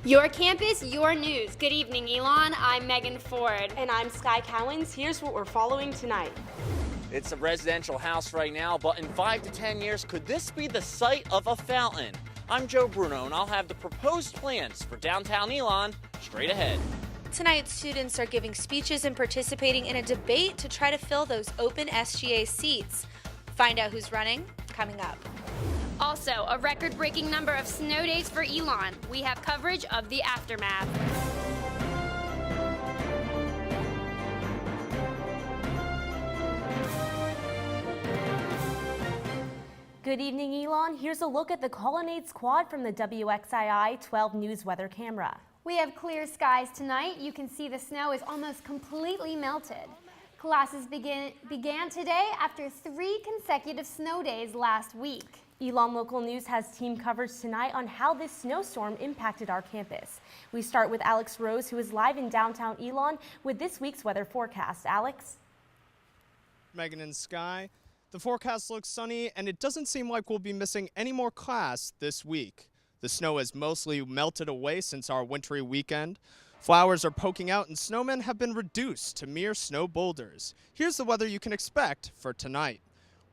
Your campus, your news. Good evening, Elon. I'm Megan Ford. And I'm Sky Cowens. Here's what we're following tonight. It's a residential house right now, but in 5 to 10 years, could this be the site of a fountain? I'm Joe Bruno, and I'll have the proposed plans for downtown Elon straight ahead. Tonight, students are giving speeches and participating in a debate to try to fill those open SGA seats. Find out who's running coming up. Also, a record-breaking number of snow days for Elon. We have coverage of the aftermath. Good evening, Elon. Here's a look at the Colonnade Squad from the WXII 12 News weather camera. We have clear skies tonight. You can see the snow is almost completely melted. Classes began today after 3 consecutive snow days last week. Elon Local News has team coverage tonight on how this snowstorm impacted our campus. We start with Alex Rose, who is live in downtown Elon with this week's weather forecast. Alex? Megan and Sky, the forecast looks sunny, and it doesn't seem like we'll be missing any more class this week. The snow has mostly melted away since our wintry weekend. Flowers are poking out, and snowmen have been reduced to mere snow boulders. Here's the weather you can expect for tonight.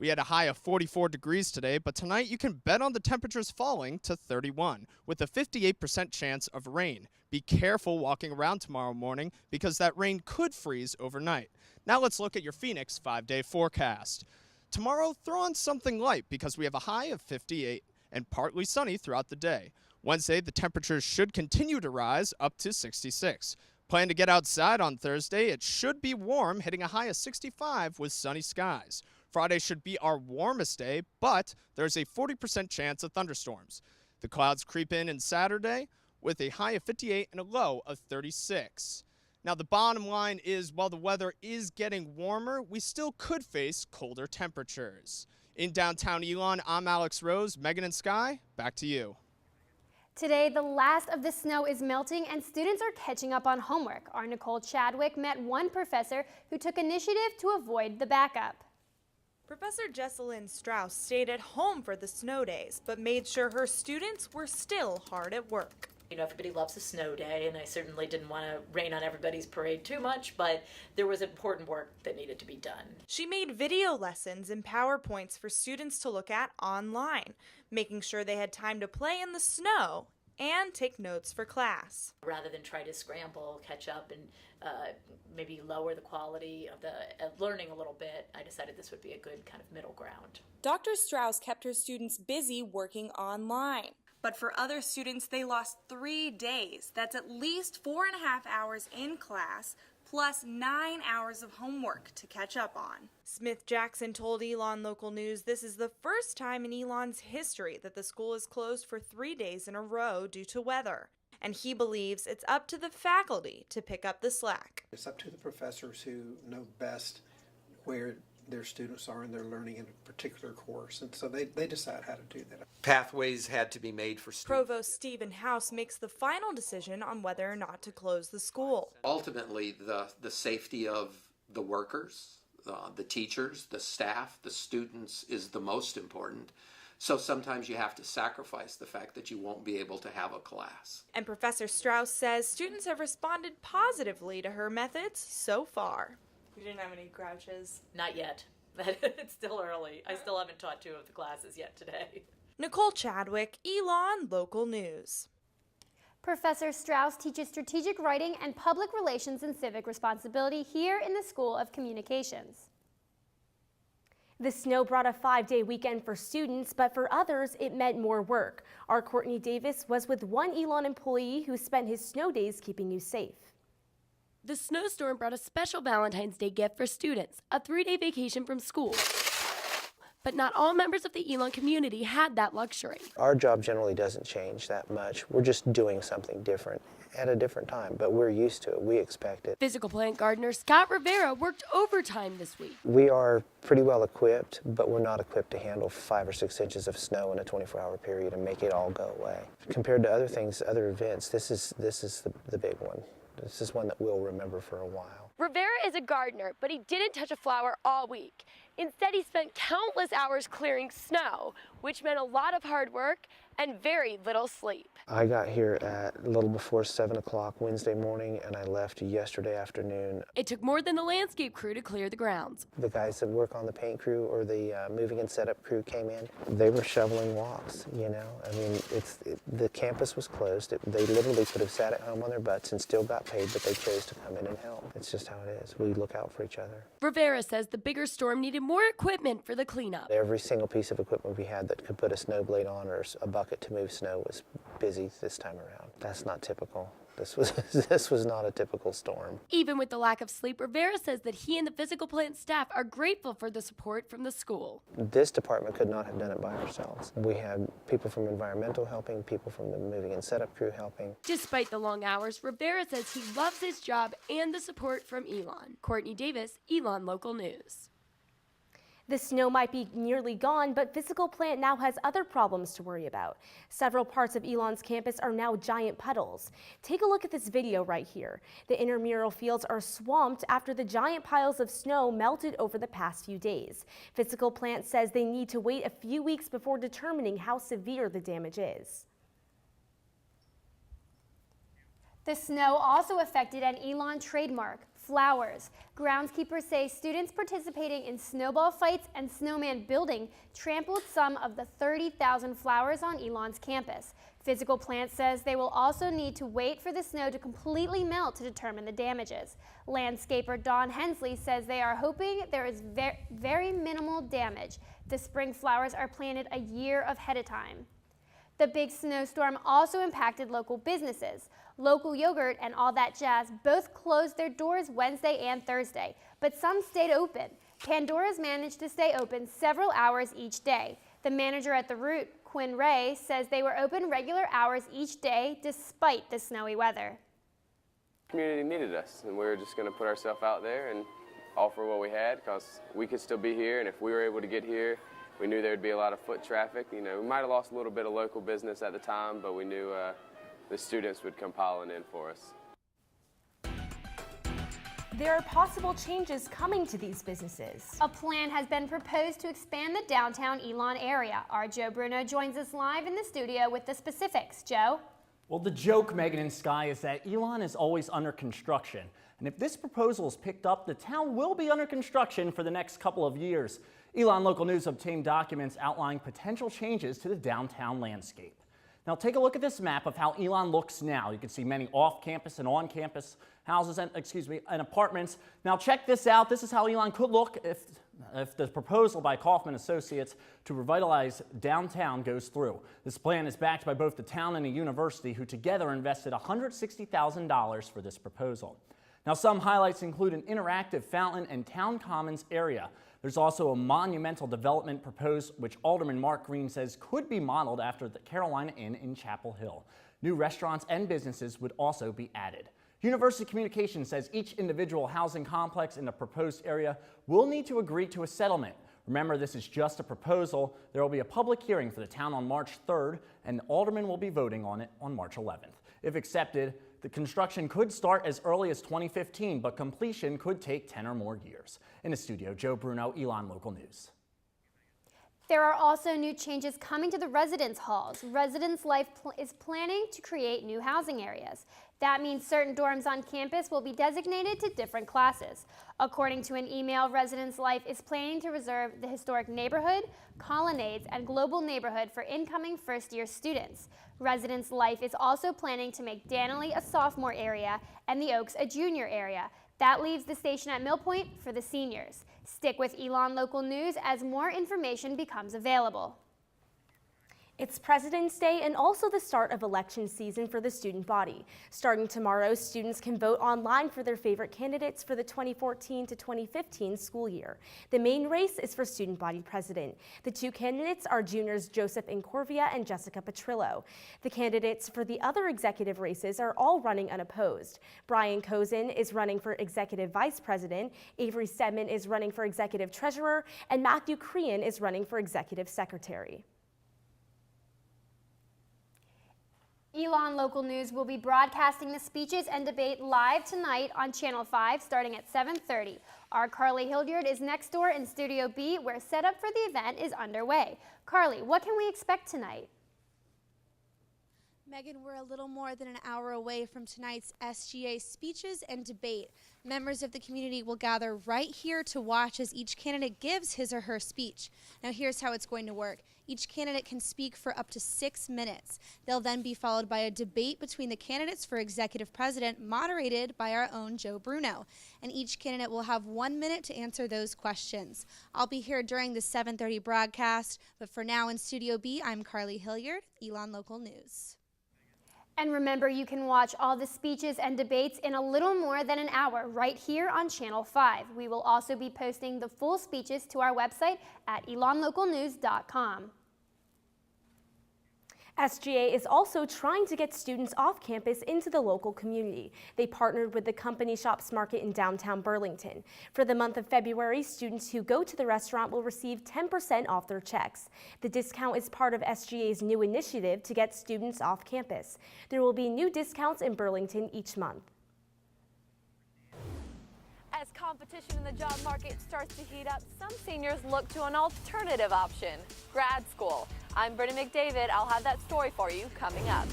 We had a high of 44 degrees today, but tonight you can bet on the temperatures falling to 31 with a 58% chance of rain. Be careful walking around tomorrow morning because that rain could freeze overnight. Now let's look at your Phoenix 5-day forecast. Tomorrow, throw on something light because we have a high of 58 and partly sunny throughout the day. Wednesday, the temperatures should continue to rise up to 66. Plan to get outside on Thursday. It should be warm, hitting a high of 65 with sunny skies. Friday should be our warmest day, but there's a 40% chance of thunderstorms. The clouds creep in Saturday with a high of 58 and a low of 36. Now, the bottom line is, while the weather is getting warmer, we still could face colder temperatures. In downtown Elon, I'm Alex Rose. Megan and Sky, back to you. Today, the last of the snow is melting and students are catching up on homework. Our Nicole Chadwick met one professor who took initiative to avoid the backup. Professor Jessalyn Strauss stayed at home for the snow days, but made sure her students were still hard at work. You know, everybody loves a snow day, and I certainly didn't want to rain on everybody's parade too much, but there was important work that needed to be done. She made video lessons and PowerPoints for students to look at online, making sure they had time to play in the snow and take notes for class. Rather than try to scramble, catch up, and maybe lower the quality of the learning a little bit, I decided this would be a good kind of middle ground. Dr. Strauss kept her students busy working online. But for other students, they lost 3 days. That's at least 4.5 hours in class, plus 9 hours of homework to catch up on. Smith Jackson told Elon Local News this is the first time in Elon's history that the school is closed for 3 days in a row due to weather. And he believes it's up to the faculty to pick up the slack. It's up to the professors who know best where their students are in their learning in a particular course, and so they decide how to do that. Pathways had to be made for students. Provost Stephen House makes the final decision on whether or not to close the school. Ultimately, the safety of the workers, the teachers, the staff, the students is the most important. So sometimes you have to sacrifice the fact that you won't be able to have a class. And Professor Strauss says students have responded positively to her methods so far. You didn't have any grouches? Not yet. It's still early. I still haven't taught 2 of the classes yet today. Nicole Chadwick, Elon Local News. Professor Strauss teaches strategic writing and public relations and civic responsibility here in the School of Communications. The snow brought a 5-day weekend for students, but for others, it meant more work. Our Courtney Davis was with one Elon employee who spent his snow days keeping you safe. The snowstorm brought a special Valentine's Day gift for students, a 3-day vacation from school. But not all members of the Elon community had that luxury. Our job generally doesn't change that much. We're just doing something different at a different time, but we're used to it. We expect it. Physical plant gardener Scott Rivera worked overtime this week. We are pretty well equipped, but we're not equipped to handle 5 or 6 inches of snow in a 24-hour period and make it all go away. Compared to other things, other events, this is the big one. This is one that we'll remember for a while. Rivera is a gardener, but he didn't touch a flower all week. Instead, he spent countless hours clearing snow, which meant a lot of hard work and very little sleep. I got here at a little before 7 o'clock Wednesday morning, and I left yesterday afternoon. It took more than the landscape crew to clear the grounds. The guys that work on the paint crew or the moving and setup crew came in. They were shoveling walks, you know. I mean, the campus was closed. They literally could have sat at home on their butts and still got paid, but they chose to come in and help. It's just how it is. We look out for each other. Rivera says the bigger storm needed more equipment for the cleanup. Every single piece of equipment we had that could put a snow blade on or a bucket to move snow was busy this time around. That's not typical. This was not a typical storm. Even with the lack of sleep, Rivera says that he and the physical plant staff are grateful for the support from the school. This department could not have done it by ourselves. We had people from environmental helping, people from the moving and setup crew helping. Despite the long hours, Rivera says he loves his job and the support from Elon. Courtney Davis, Elon Local News. The snow might be nearly gone, but physical plant now has other problems to worry about. Several parts of Elon's campus are now giant puddles. Take a look at this video right here. The intramural fields are swamped after the giant piles of snow melted over the past few days. Physical plant says they need to wait a few weeks before determining how severe the damage is. The snow also affected an Elon trademark, flowers. Groundskeepers say students participating in snowball fights and snowman building trampled some of the 30,000 flowers on Elon's campus. Physical Plant says they will also need to wait for the snow to completely melt to determine the damages. Landscaper Don Hensley says they are hoping there is very minimal damage. The spring flowers are planted a year ahead of time. The big snowstorm also impacted local businesses. Local Yogurt and All That Jazz both closed their doors Wednesday and Thursday, but some stayed open. Pandora's managed to stay open several hours each day. The manager at the Root, Quinn Ray, says they were open regular hours each day despite the snowy weather. The community needed us, and we were just going to put ourselves out there and offer what we had because we could still be here, and if we were able to get here, we knew there would be a lot of foot traffic. You know, we might have lost a little bit of local business at the time, but we knew the students would come piling in for us. There are possible changes coming to these businesses. A plan has been proposed to expand the downtown Elon area. Our Joe Bruno joins us live in the studio with the specifics. Joe? Well, the joke, Megan and Sky, is that Elon is always under construction. And if this proposal is picked up, the town will be under construction for the next couple of years. Elon Local News obtained documents outlining potential changes to the downtown landscape. Now take a look at this map of how Elon looks now. You can see many off-campus and on-campus houses and apartments. Now check this out. This is how Elon could look if the proposal by Kaufman Associates to revitalize downtown goes through. This plan is backed by both the town and a university who together invested $160,000 for this proposal. Now some highlights include an interactive fountain and town commons area. There's also a monumental development proposed, which Alderman Mark Green says could be modeled after the Carolina Inn in Chapel Hill. New restaurants and businesses would also be added. University Communications says each individual housing complex in the proposed area will need to agree to a settlement. Remember, this is just a proposal. There will be a public hearing for the town on March 3rd, and the aldermen will be voting on it on March 11th. If accepted, the construction could start as early as 2015, but completion could take 10 or more years. In the studio, Joe Bruno, Elon Local News. There are also new changes coming to the residence halls. Residence Life is planning to create new housing areas. That means certain dorms on campus will be designated to different classes. According to an email, Residence Life is planning to reserve the historic neighborhood, colonnades, and global neighborhood for incoming first-year students. Residence Life is also planning to make Danley a sophomore area and the Oaks a junior area. That leaves the station at Mill Point for the seniors. Stick with Elon Local News as more information becomes available. It's President's Day and also the start of election season for the student body. Starting tomorrow, students can vote online for their favorite candidates for the 2014 to 2015 school year. The main race is for student body president. The two candidates are juniors Joseph Incorvia and Jessica Petrillo. The candidates for the other executive races are all running unopposed. Brian Kozin is running for executive vice president, Avery Stedman is running for executive treasurer, and Matthew Crean is running for executive secretary. Elon Local News will be broadcasting the speeches and debate live tonight on Channel 5 starting at 7:30. Our Carly Hildyard is next door in Studio B where setup for the event is underway. Carly, what can we expect tonight? Megan, we're a little more than an hour away from tonight's SGA speeches and debate. Members of the community will gather right here to watch as each candidate gives his or her speech. Now here's how it's going to work. Each candidate can speak for up to 6 minutes. They'll then be followed by a debate between the candidates for executive president, moderated by our own Joe Bruno. And each candidate will have 1 minute to answer those questions. I'll be here during the 7:30 broadcast, but for now in Studio B, I'm Carly Hilliard, Elon Local News. And remember, you can watch all the speeches and debates in a little more than an hour right here on Channel 5. We will also be posting the full speeches to our website at elonlocalnews.com. SGA is also trying to get students off campus into the local community. They partnered with the Company Shops Market in downtown Burlington. For the month of February, students who go to the restaurant will receive 10% off their checks. The discount is part of SGA's new initiative to get students off campus. There will be new discounts in Burlington each month. As competition in the job market starts to heat up, some seniors look to an alternative option, grad school. I'm Brittany McDavid. I'll have that story for you coming up.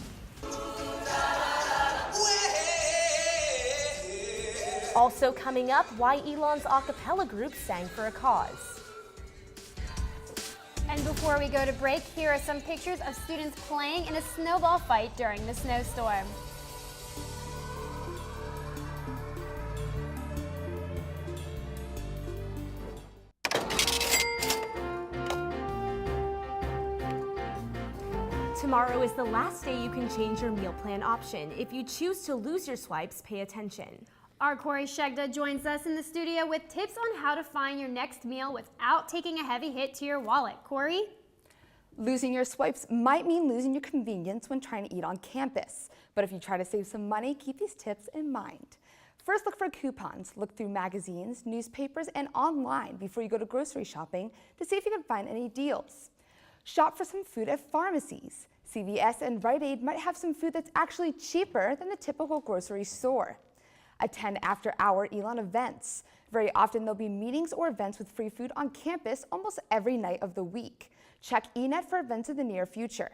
Also coming up, why Elon's a cappella group sang for a cause. And before we go to break, here are some pictures of students playing in a snowball fight during the snowstorm. Tomorrow is the last day you can change your meal plan option. If you choose to lose your swipes, pay attention. Our Corey Shegda joins us in the studio with tips on how to find your next meal without taking a heavy hit to your wallet. Corey? Losing your swipes might mean losing your convenience when trying to eat on campus. But if you try to save some money, keep these tips in mind. First, look for coupons. Look through magazines, newspapers, and online before you go to grocery shopping to see if you can find any deals. Shop for some food at pharmacies. CVS and Rite Aid might have some food that's actually cheaper than the typical grocery store. Attend after-hour Elon events. Very often there'll be meetings or events with free food on campus almost every night of the week. Check eNet for events in the near future.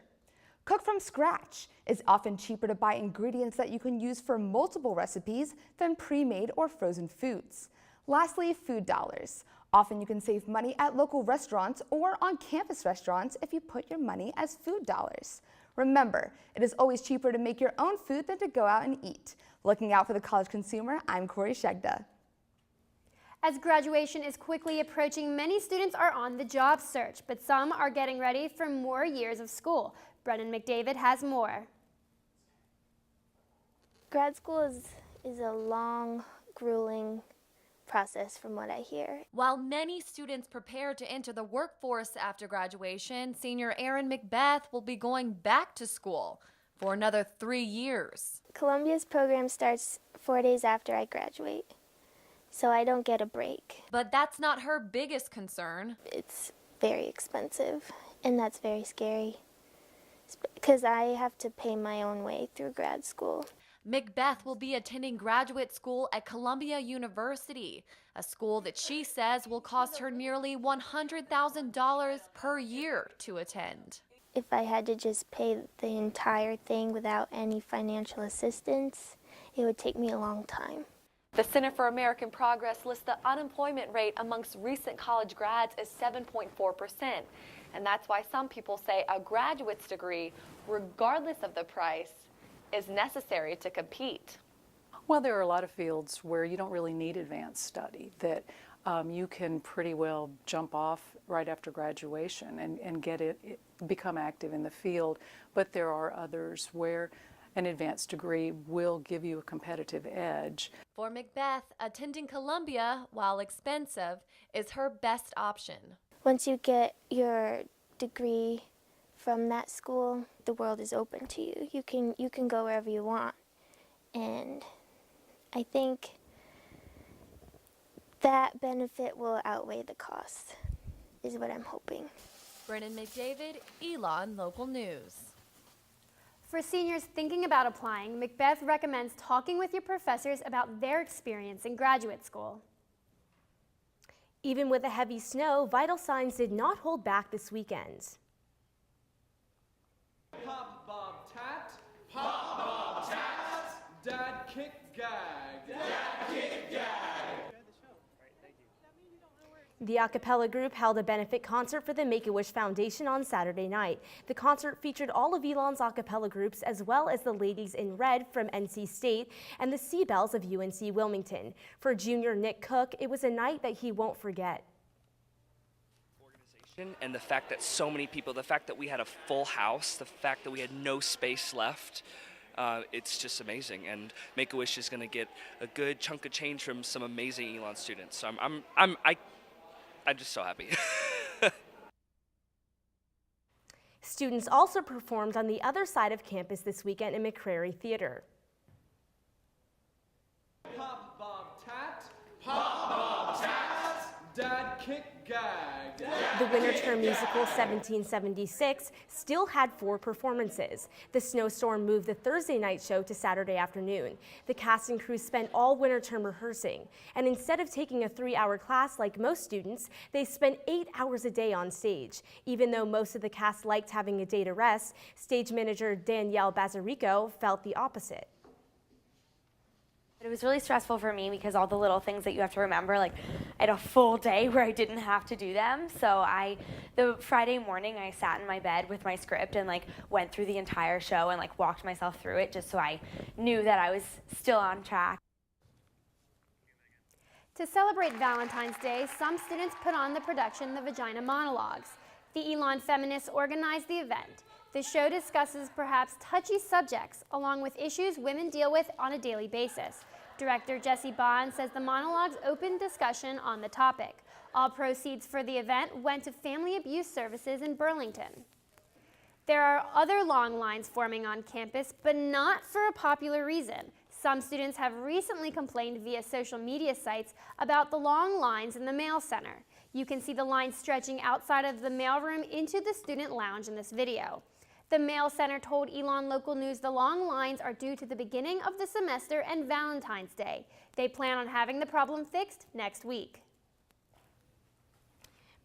Cook from scratch. It's often cheaper to buy ingredients that you can use for multiple recipes than pre-made or frozen foods. Lastly, food dollars. Often you can save money at local restaurants or on campus restaurants if you put your money as food dollars. Remember, it is always cheaper to make your own food than to go out and eat. Looking out for the college consumer, I'm Corey Shegda. As graduation is quickly approaching, many students are on the job search, but some are getting ready for more years of school. Brennan McDavid has more. Grad school is a long, grueling process from what I hear. While many students prepare to enter the workforce after graduation, senior Erin McBeth will be going back to school for another 3 years. Columbia's program starts 4 days after I graduate, so I don't get a break. But that's not her biggest concern. It's very expensive, and that's very scary because I have to pay my own way through grad school. McBeth will be attending graduate school at Columbia University, a school that she says will cost her nearly $100,000 per year to attend. If I had to just pay the entire thing without any financial assistance, it would take me a long time. The Center for American Progress lists the unemployment rate amongst recent college grads as 7.4%. And that's why some people say a graduate's degree, regardless of the price, is necessary to compete. Well, there are a lot of fields where you don't really need advanced study, that you can pretty well jump off right after graduation and become active in the field. But there are others where an advanced degree will give you a competitive edge. For McBeth, attending Columbia, while expensive, is her best option. Once you get your degree from that school, the world is open to you. You can go wherever you want. And I think that benefit will outweigh the cost, is what I'm hoping. Brennan McDavid, Elon Local News. For seniors thinking about applying, McBeth recommends talking with your professors about their experience in graduate school. Even with the heavy snow, vital signs did not hold back this weekend. Pop Bob Tat, kick, gag. Dad, kick, gag. The a cappella group held a benefit concert for the Make-A-Wish Foundation on Saturday night. The concert featured all of Elon's a cappella groups as well as the Ladies in Red from NC State and the Seabells of UNC Wilmington. For junior Nick Cook, it was a night that he won't forget. And the fact that so many people, the fact that we had a full house, the fact that we had no space left, it's just amazing. And Make-A-Wish is going to get a good chunk of change from some amazing Elon students. So I'm just so happy. Students also performed on the other side of campus this weekend in McCrary Theater. Pop, bomb, tat. Pop, bomb, tat. Dad, kick, gag. The winter term musical 1776 still had 4 performances. The snowstorm moved the Thursday night show to Saturday afternoon. The cast and crew spent all winter term rehearsing, and instead of taking a 3-hour class like most students, they spent 8 hours a day on stage. Even though most of the cast liked having a day to rest, stage manager Danielle Bazarico felt the opposite. It was really stressful for me because all the little things that you have to remember, like I had a full day where I didn't have to do them. So the Friday morning I sat in my bed with my script and went through the entire show and walked myself through it just so I knew that I was still on track. To celebrate Valentine's Day, some students put on the production The Vagina Monologues. The Elon feminists organized the event. The show discusses perhaps touchy subjects along with issues women deal with on a daily basis. Director Jesse Bond says the monologues opened discussion on the topic. All proceeds for the event went to family abuse services in Burlington. There are other long lines forming on campus, but not for a popular reason. Some students have recently complained via social media sites about the long lines in the mail center. You can see the line stretching outside of the mailroom into the student lounge in this video. The mail center told Elon Local News the long lines are due to the beginning of the semester and Valentine's Day. They plan on having the problem fixed next week.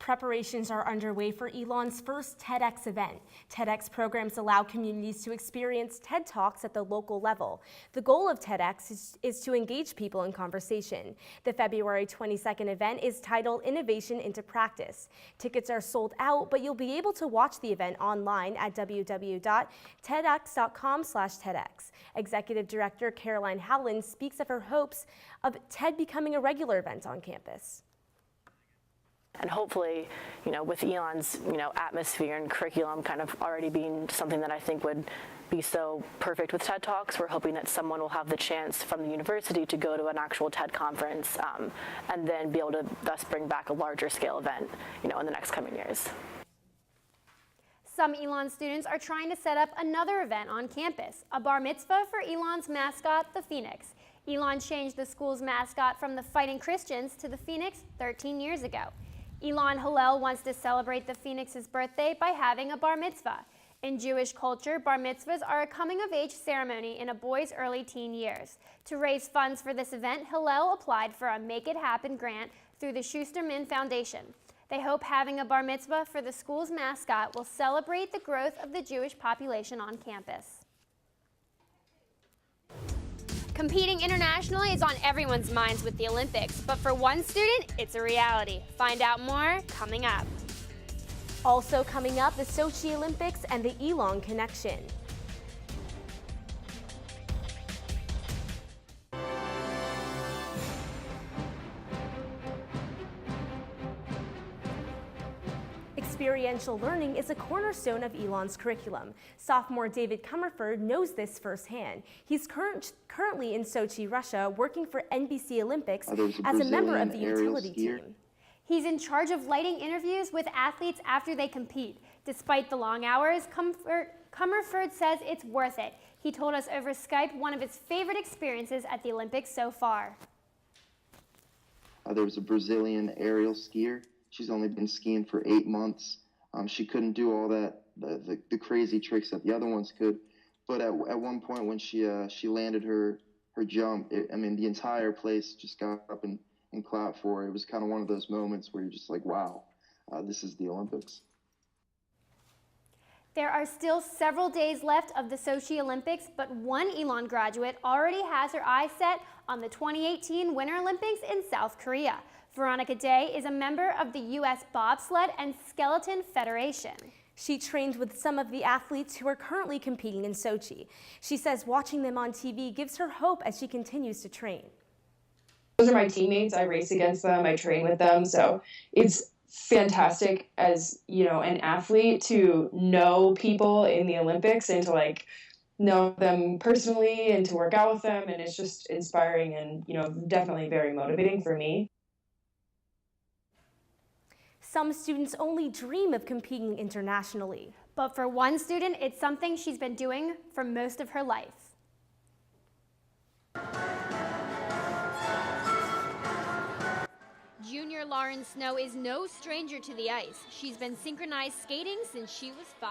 Preparations are underway for Elon's first TEDx event. TEDx programs allow communities to experience TED Talks at the local level. The goal of TEDx is to engage people in conversation. The February 22nd event is titled Innovation into Practice. Tickets are sold out, but you'll be able to watch the event online at www.tedx.com/TEDx. Executive Director Caroline Howland speaks of her hopes of TED becoming a regular event on campus. And hopefully, with Elon's, atmosphere and curriculum kind of already being something that I think would be so perfect with TED Talks, we're hoping that someone will have the chance from the university to go to an actual TED conference and then be able to thus bring back a larger scale event, in the next coming years. Some Elon students are trying to set up another event on campus, a bar mitzvah for Elon's mascot, the Phoenix. Elon changed the school's mascot from the Fighting Christians to the Phoenix 13 years ago. Elon Hillel wants to celebrate the Phoenix's birthday by having a bar mitzvah. In Jewish culture, bar mitzvahs are a coming-of-age ceremony in a boy's early teen years. To raise funds for this event, Hillel applied for a Make It Happen grant through the Schusterman Foundation. They hope having a bar mitzvah for the school's mascot will celebrate the growth of the Jewish population on campus. Competing internationally is on everyone's minds with the Olympics, but for one student, it's a reality. Find out more coming up. Also coming up, the Sochi Olympics and the Elon connection. Experiential learning is a cornerstone of Elon's curriculum. Sophomore David Comerford knows this firsthand. He's currently in Sochi, Russia, working for NBC Olympics as a member of the utility team. He's in charge of lighting interviews with athletes after they compete. Despite the long hours, Comerford says it's worth it. He told us over Skype one of his favorite experiences at the Olympics so far. There was a Brazilian aerial skier. She's only been skiing for 8 months. She couldn't do all that, the crazy tricks that the other ones could. But at one point when she landed her jump, the entire place just got up and clapped for her. It was kind of one of those moments where you're just like, wow, this is the Olympics. There are still several days left of the Sochi Olympics, but one Elon graduate already has her eyes set on the 2018 Winter Olympics in South Korea. Veronica Day is a member of the U.S. Bobsled and Skeleton Federation. She trained with some of the athletes who are currently competing in Sochi. She says watching them on TV gives her hope as she continues to train. Those are my teammates. I race against them. I train with them. So it's fantastic as, you know, an athlete to know people in the Olympics and to like know them personally and to work out with them. And it's just inspiring and, you know, definitely very motivating for me. Some students only dream of competing internationally. But for one student, it's something she's been doing for most of her life. Junior Lauren Snow is no stranger to the ice. She's been synchronized skating since she was 5.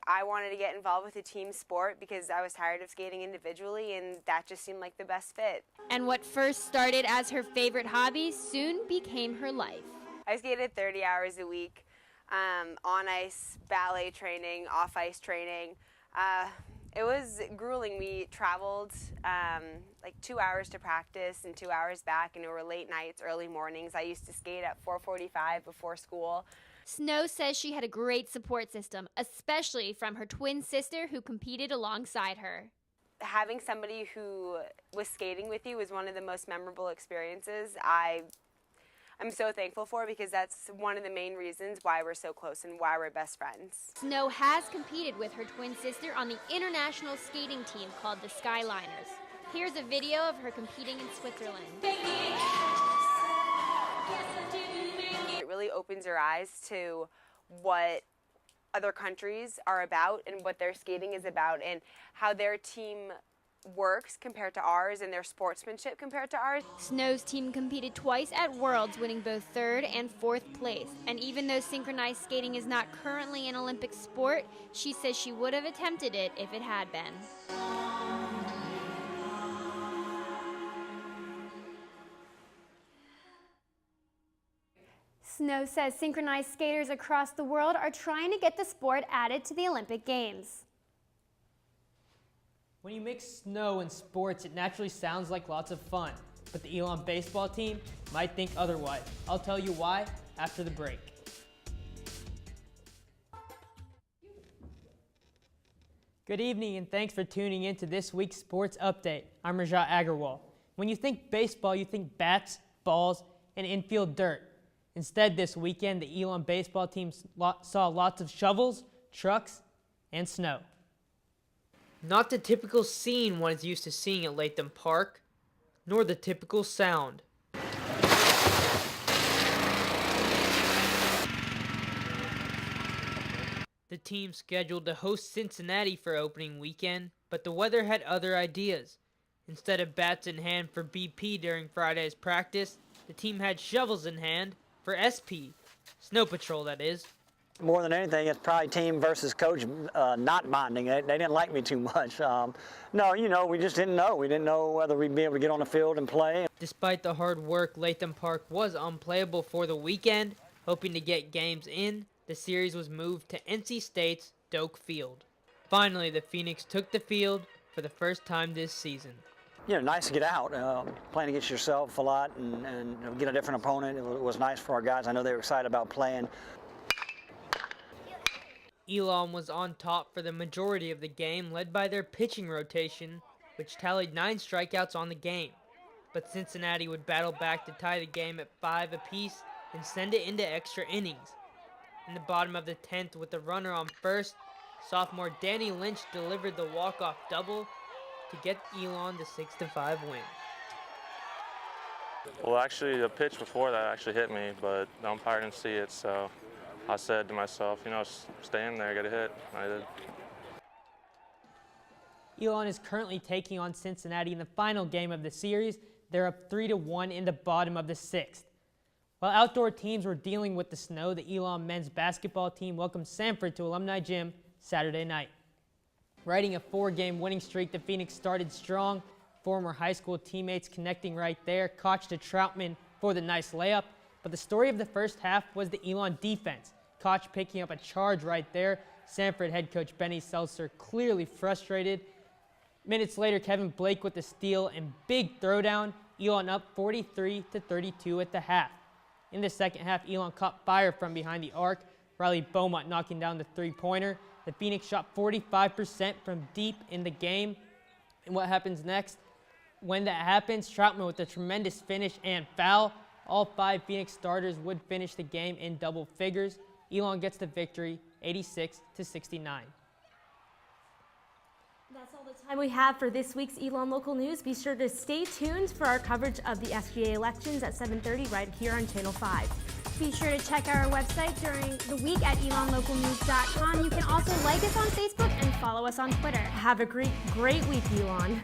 I wanted to get involved with a team sport because I was tired of skating individually, and that just seemed like the best fit. And what first started as her favorite hobby soon became her life. I skated 30 hours a week, on ice, ballet training, off ice training. It was grueling. We traveled like 2 hours to practice and 2 hours back, and it were late nights, early mornings. I used to skate at 4:45 before school. Snow says she had a great support system, especially from her twin sister who competed alongside her. Having somebody who was skating with you was one of the most memorable experiences I'm so thankful for, because that's one of the main reasons why we're so close and why we're best friends. Snow has competed with her twin sister on the international skating team called the Skyliners. Here's a video of her competing in Switzerland. It really opens your eyes to what other countries are about and what their skating is about and how their team works compared to ours and their sportsmanship compared to ours. Snow's team competed twice at Worlds, winning both 3rd and 4th place. And even though synchronized skating is not currently an Olympic sport, she says she would have attempted it if it had been. Snow says synchronized skaters across the world are trying to get the sport added to the Olympic Games. When you mix snow and sports, it naturally sounds like lots of fun, but the Elon baseball team might think otherwise. I'll tell you why after the break. Good evening and thanks for tuning in to this week's Sports Update. I'm Rajat Agarwal. When you think baseball, you think bats, balls, and infield dirt. Instead, this weekend, the Elon baseball team saw lots of shovels, trucks, and snow. Not the typical scene one is used to seeing at Latham Park, nor the typical sound. The team scheduled to host Cincinnati for opening weekend, but the weather had other ideas. Instead of bats in hand for BP during Friday's practice, the team had shovels in hand for SP, Snow Patrol that is. More than anything, it's probably team versus coach not bonding. They didn't like me too much. No, you know, we just didn't know. We didn't know whether we'd be able to get on the field and play. Despite the hard work, Latham Park was unplayable for the weekend. Hoping to get games in, the series was moved to NC State's Doak Field. Finally, the Phoenix took the field for the first time this season. You know, nice to get out, playing against yourself a lot and get a different opponent. It was nice for our guys. I know they were excited about playing. Elon was on top for the majority of the game, led by their pitching rotation, which tallied 9 strikeouts on the game. But Cincinnati would battle back to tie the game at 5 apiece and send it into extra innings. In the bottom of the 10th, with the runner on first, sophomore Danny Lynch delivered the walk-off double to get Elon the 6-5 win. Well, actually, the pitch before that actually hit me, but the umpire didn't see it, so I said to myself, you know, stay in there, get a hit. I did. Elon is currently taking on Cincinnati in the final game of the series. They're up 3-1 in the bottom of the 6th. While outdoor teams were dealing with the snow, the Elon men's basketball team welcomed Sanford to Alumni Gym Saturday night. Riding a 4-game winning streak, the Phoenix started strong. Former high school teammates connecting right there. Koch to Troutman for the nice layup. But the story of the first half was the Elon defense. Koch picking up a charge right there, Sanford head coach Benny Seltzer clearly frustrated. Minutes later, Kevin Blake with the steal and big throwdown. Elon up 43-32 at the half. In the second half, Elon caught fire from behind the arc. Riley Beaumont knocking down the three-pointer. The Phoenix shot 45% from deep in the game. And what happens next? When that happens, Troutman with a tremendous finish and foul. All 5 Phoenix starters would finish the game in double figures. Elon gets the victory, 86-69. That's all the time we have for this week's Elon Local News. Be sure to stay tuned for our coverage of the SGA elections at 7:30 right here on Channel 5. Be sure to check our website during the week at elonlocalnews.com. You can also like us on Facebook and follow us on Twitter. Have a great week, Elon.